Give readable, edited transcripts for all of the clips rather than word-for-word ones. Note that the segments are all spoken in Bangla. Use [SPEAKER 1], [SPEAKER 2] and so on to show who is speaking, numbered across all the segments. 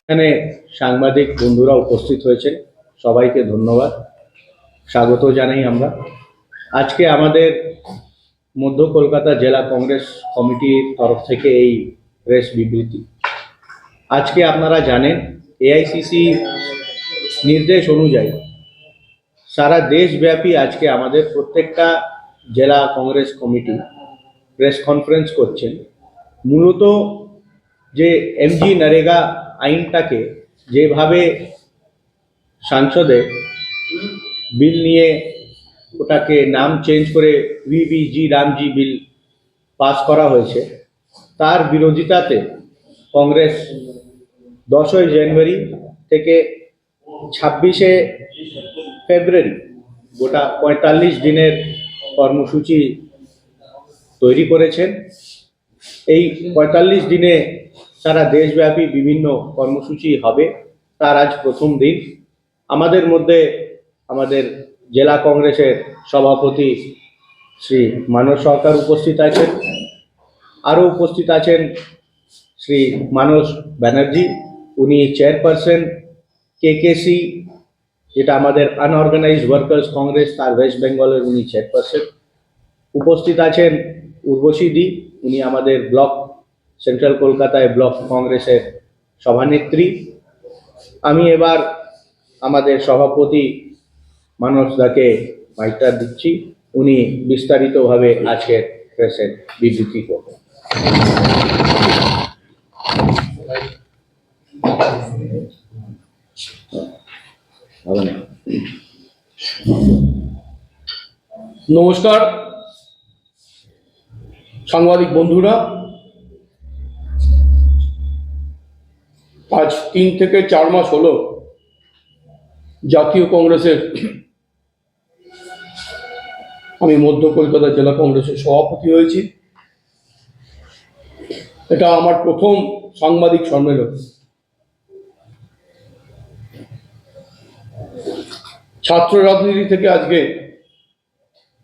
[SPEAKER 1] এখানে সাংবাদিক বন্ধুরা উপস্থিত হয়েছেন, সবাইকে ধন্যবাদ, স্বাগত জানাই। আমরা আজকে আমাদের মধ্য কলকাতা জেলা কংগ্রেস কমিটির তরফ থেকে এই প্রেস বিবৃতি। আজকে আপনারা জানেন এআইসিসি নির্দেশ অনুযায়ী সারা দেশব্যাপী আজকে আমাদের প্রত্যেকটা জেলা কংগ্রেস কমিটি প্রেস কনফারেন্স করছেন। মূলত যে এমজি নরেগা আইনটাকে যেভাবে সংসদে বিল নিয়ে ওটাকে নাম চেঞ্জ করে ভিবিজি রামজি বিল পাস করা হয়েছে, তার বিরোধিতাতে কংগ্রেস 10ই জানুয়ারি থেকে 26শে ফেব্রুয়ারি গোটা 45 দিনের কর্মসূচি তৈরি করেছেন। এই 45 দিনে সারা দেশব্যাপী বিভিন্ন কর্মসূচি হবে। তার আজ প্রথম দিন। আমাদের মধ্যে আমাদের জেলা কংগ্রেসের সভাপতি শ্রী মানস সরকার উপস্থিত আছেন, আরও উপস্থিত আছেন শ্রী মানস ব্যানার্জি, উনি চেয়ারপারসন কেকেসি, যেটা আমাদের আনঅর্গানাইজড ওয়ার্কার্স কংগ্রেস, তার ওয়েস্ট বেঙ্গলের উনি চেয়ারপারসন। উপস্থিত আছেন উর্বশী দি, উনি আমাদের ব্লক সেন্ট্রাল কলকাতায় ব্লক কংগ্রেসের সভানেত্রী। আমি এবার আমাদের সভাপতি মানস দাকে মাইকটা দিচ্ছি, উনি বিস্তারিতভাবে আজকের প্রেসের বিবৃতি করবেন।
[SPEAKER 2] নমস্কার সাংবাদিক বন্ধুরা, আজ 3 থেকে 4 মাস হলো জাতীয় কংগ্রেসের আমি মধ্য কলকাতা জেলা কংগ্রেসের সভাপতি হয়েছি। এটা আমার প্রথম সাংবাদিক সম্মেলন। ছাত্র রাজনীতি থেকে আজকে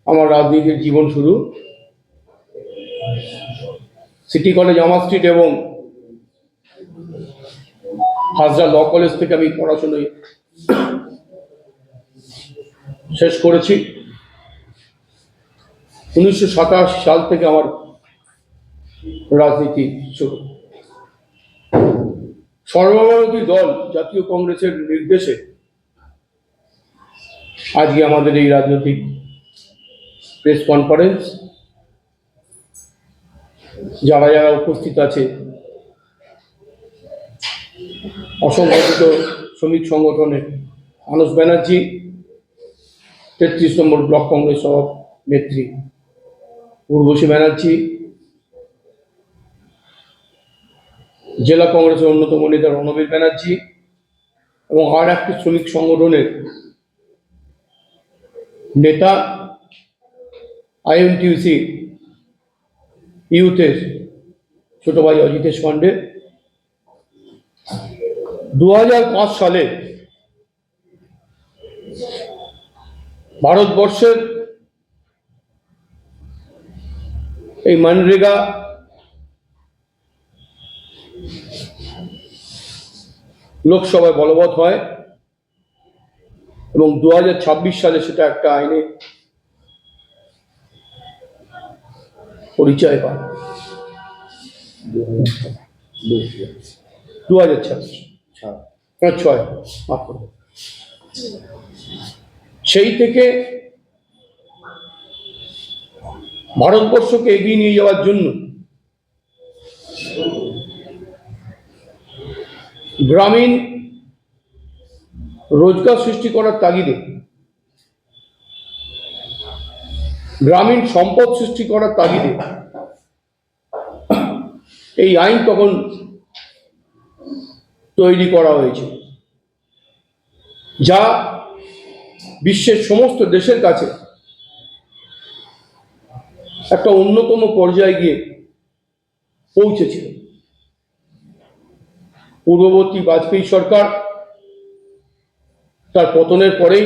[SPEAKER 2] আমার রাজনীতির জীবন শুরু। সিটি কলেজ আমা স্ট্রিট এবং হাজরা ল কলেজ থেকে আমি পড়াশোনা শেষ করেছি। 1987 সাল থেকে আমার রাজনীতি শুরু। সর্বভারতীয় দল জাতীয় কংগ্রেসের নির্দেশে আজকে আমাদের এই রাজনৈতিক প্রেস কনফারেন্স। যারা যারা উপস্থিত আছে, অসংগঠিত শ্রমিক সংগঠনের মানস ব্যানার্জি, 33 নম্বর ব্লক কংগ্রেস সভানেত্রী উর্বশী ব্যানার্জি, জেলা কংগ্রেসের অন্যতম নেতা রণবীর ব্যানার্জি এবং আর একটি শ্রমিক সংগঠনের নেতা আইএনটিইউসি ইউথের ছোট ভাই অজিতেশ পান্ডে। 2005 সালে ভারতবর্ষের এই মনরেগা লোকসভায় বলবৎ হয় এবং 2026 সালে সেটা একটা আইনে পরিচয় পায়। 2006 সেই থেকে ভারতবর্ষকে এগিয়ে নিয়ে যাওয়ার জন্য গ্রামীণ রোজগার সৃষ্টি করার তাগিদে, গ্রামীণ সম্পদ সৃষ্টি করার তাগিদে এই আইন তখন তৈরি করা হয়েছে, যা বিশ্বের সমস্ত দেশের কাছে একটা অন্যতম পর্যায়ে গিয়ে পৌঁছেছিল। পূর্ববর্তী বাজপেয়ী সরকার তার পতনের পরেই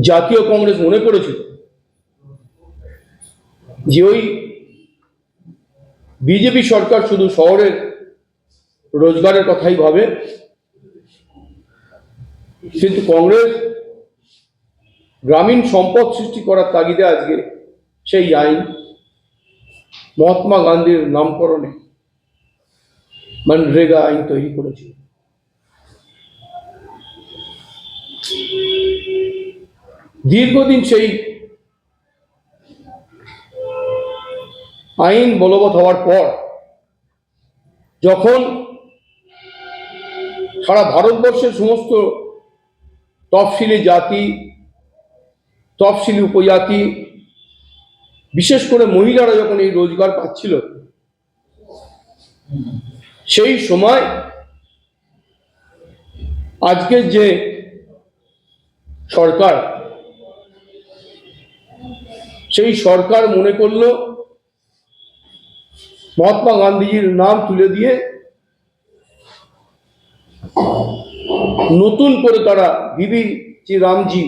[SPEAKER 2] জাতীয় কংগ্রেস মনে করেছিল যে ওই বিজেপি সরকার শুধু শহরের রোজগারের কথাই ভাবে, কিন্তু কংগ্রেস গ্রামীণ সম্পদ সৃষ্টি করার তাগিদে আজকে সেই আইন মহাত্মা গান্ধীর নামকরণে মনরেগা আইন তৈরি করেছিল। দীর্ঘদিন সেই আইন বলবৎ হওয়ার পর যখন সারা ভারতবর্ষের সমস্ত তফসিলি জাতি, তফসিলি উপজাতি, বিশেষ করে মহিলারা যখন এই রোজগার পাচ্ছিল, সেই সময় আজকের যে সরকার, সেই সরকার মনে করল মহাত্মা গান্ধীজির নাম তুলে দিয়ে নতুন করে তারা বিবি জি রামজি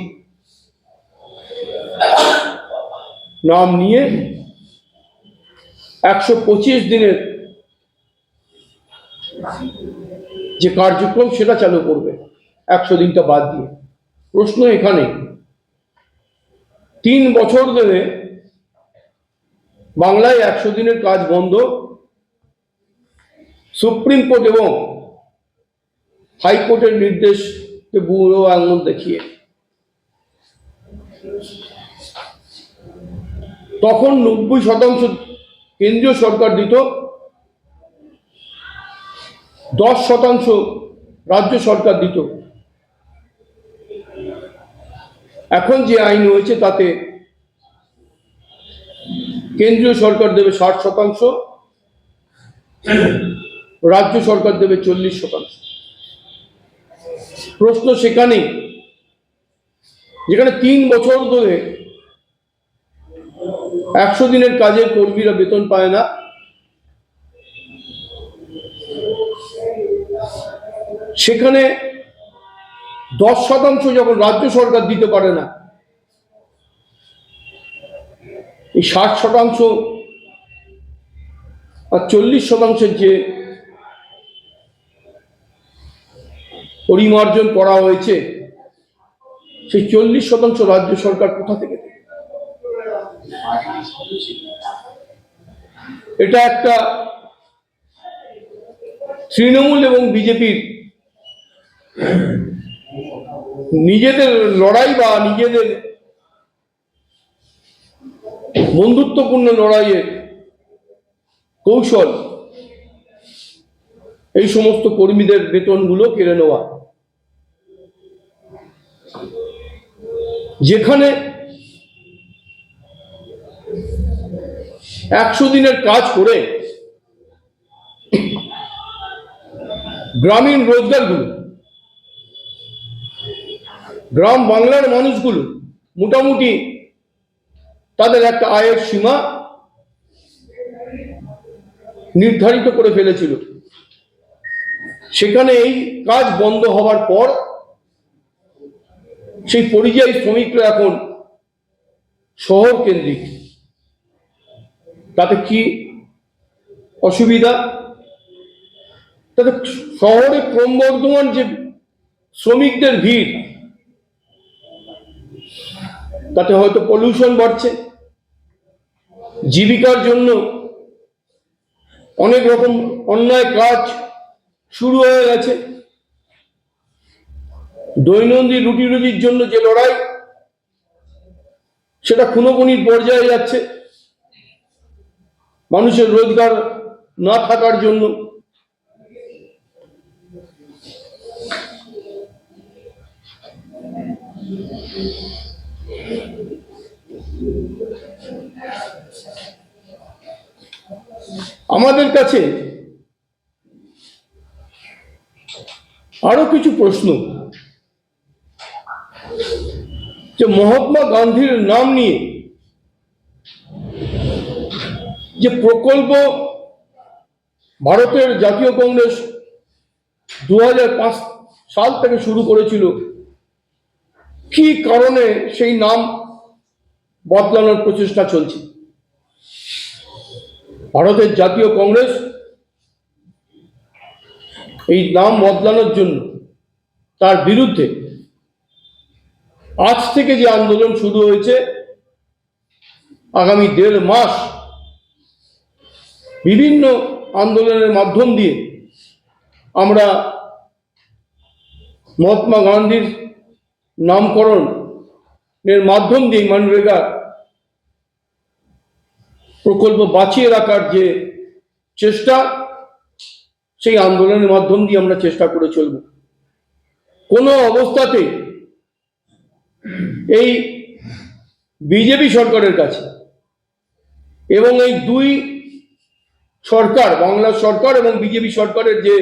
[SPEAKER 2] নাম নিয়ে 125 দিনের যে কার্যক্রম সেটা চালু করবে, 100 দিনটা বাদ দিয়ে। প্রশ্ন এখানে, 3 বছর ধরে বাংলায় 100 দিনের কাজ বন্ধ, সুপ্রিম কোর্ট এবং হাইকোর্টের নির্দেশকে বুড়ো আঙুল দেখিয়ে। তখন 90% কেন্দ্রীয় সরকার দিত, 10% রাজ্য সরকার দিত। এখন যে আইন হয়েছে তাতে কেন্দ্রীয় সরকার দেবে 60%, রাজ্য সরকার দেবে 40%। প্রশ্ন সেখানেই, যেখানে 3 বছর ধরে 100 দিনের কাজের কর্মীরা বেতন পায় না, সেখানে 10% যখন রাজ্য সরকার দিতে পারে না, এই 60% আর 40% যে পরিমার্জন করা হয়েছে, সেই 40% রাজ্য সরকার কোথা থেকে দেবে? এটা একটা তৃণমূল এবং বিজেপির নিজেদের লড়াই বা নিজেদের বন্ধুত্বপূর্ণ লড়াইয়ের কৌশল, এই সমস্ত কর্মীদের বেতনগুলো কেড়ে নেওয়া। যেখানে 100 দিনের কাজ করে গ্রামীণ রোজগারগুলো, গ্রাম বাংলার মানুষগুলো মোটামুটি তাদের একটা আয়ের সীমা নির্ধারিত করে ফেলেছিল, সেখানে এই কাজ বন্ধ হওয়ার পর সেই পরিযায়ী শ্রমিকরা এখন শহর কেন্দ্রিক। তাতে কি অসুবিধা? তাতে শহরে ক্রমবর্ধমান যে শ্রমিকদের ভিড়, তাতে হয়তো পলিউশন বাড়ছে, জীবিকার জন্য অনেক রকম অন্যায় কাজ শুরু হয়ে গেছে, দৈনন্দিন রুটি রুজির জন্য যে লড়াই, সেটা খুনোখুনির পর্যায়ে যাচ্ছে, মানুষের রোজগার না থাকার জন্য। আমাদের কাছে আরো কিছু প্রশ্ন, যে মহাত্মা গান্ধীর নাম নিয়ে যে প্রকল্প ভারতের জাতীয় কংগ্রেস 2005 সাল থেকে শুরু করেছিল, কি কারণে সেই নাম বদলানোর প্রচেষ্টা চলছে? ভারতের জাতীয় কংগ্রেস এই নাম বদলানোর জন্য, তার বিরুদ্ধে আজ থেকে যে আন্দোলন শুরু হয়েছে, আগামী 1.5 মাস বিভিন্ন আন্দোলনের মাধ্যম দিয়ে আমরা মহাত্মা গান্ধীর নামকরণের মাধ্যম দিয়ে মনরেগা প্রকল্প বাঁচিয়ে রাখার যে চেষ্টা, সেই আন্দোলনের মাধ্যম দিয়ে আমরা চেষ্টা করে চলব। কোনো অবস্থাতে এই বিজেপি সরকারের কাছে এবং এই দুই সরকার, বাংলা সরকার এবং বিজেপি সরকারের যে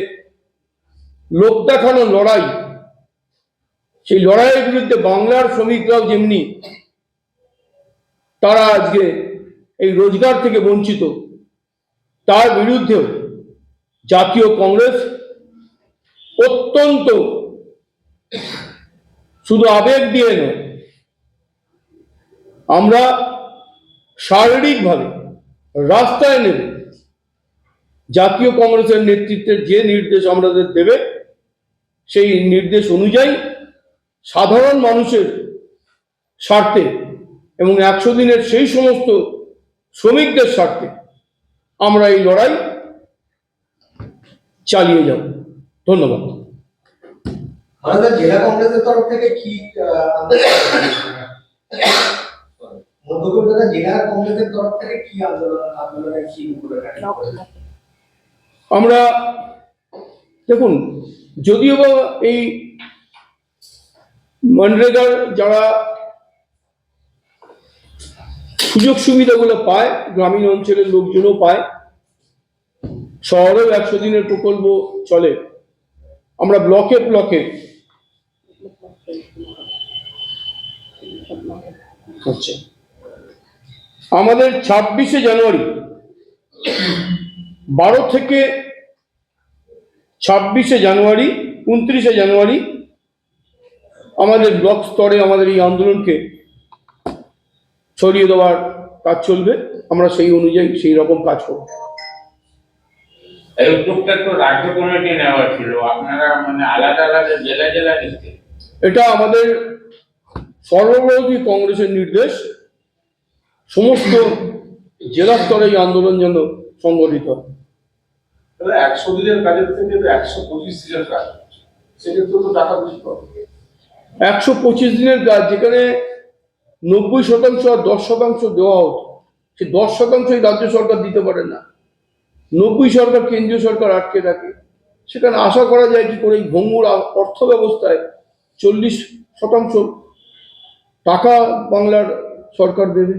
[SPEAKER 2] লোক দেখানো লড়াই, সেই লড়াইয়ের বিরুদ্ধে বাংলার শ্রমিকরাও যেমনি তারা আজকে এই রোজগার থেকে বঞ্চিত, তার বিরুদ্ধেও জাতীয় কংগ্রেস অত্যন্ত, শুধু আবেগ দিয়ে নয়, আমরা শারীরিকভাবে রাস্তায় নেবে জাতীয় কংগ্রেসের নেতৃত্বের যে নির্দেশ আমাদের দেবে, সেই নির্দেশ অনুযায়ী সাধারণ মানুষের স্বার্থে এবং 100 দিনের সেই সমস্ত শ্রমিকদের স্বার্থে আমরা এই লড়াই চালিয়ে যাব। ধন্যবাদ।
[SPEAKER 3] আমাদের জেলা কংগ্রেসের তরফ থেকে কি মধ্য কলকাতা জেলা কংগ্রেসের তরফ থেকে কি আন্দোলনের কি
[SPEAKER 2] আমরা দেখুন, যদিও বা এই মনরেগার যারা সুযোগ সুবিধাগুলো পায়, গ্রামীণ অঞ্চলের লোকজনও পায়, শহরেও 100 দিনের প্রকল্প চলে, আমরা ব্লকে ব্লকে হচ্ছে। আমাদের 26শে জানুয়ারি 12 থেকে 26শে জানুয়ারি 29শে জানুয়ারি আমাদের ব্লক স্তরে আমাদের এই আন্দোলনকে ছড়িয়ে দেওয়ার কাজ চলবে। আমরা সেই অনুযায়ী সেই রকম কাজ করব।
[SPEAKER 4] এই উদ্যোগটা তো রাজ্য কমিটি নেওয়া ছিল, আপনারা মানে আলাদা আলাদা জেলা জেলা নিচ্ছেন?
[SPEAKER 2] এটা আমাদের সর্বভারতীয় কংগ্রেসের নির্দেশ, সমস্ত জেলা স্তরে এই আন্দোলন যেন সংগঠিত হয়।
[SPEAKER 5] 100 দিনের কাজের থেকে 125 দিনের কাজ, সেক্ষেত্রে তো টাকা বেশি পাবে।
[SPEAKER 2] 125 দিনের কাজ, যেখানে 90% আর 10% দেওয়া হতো, সেই 10% রাজ্য সরকার দিতে পারে না, 90% কেন্দ্রীয় সরকার আটকে থাকে। সেখানে আশা করা যায় কি করে এই ভঙ্গুর অর্থ ব্যবস্থায় 40% টাকা বাংলার সরকার দেবে?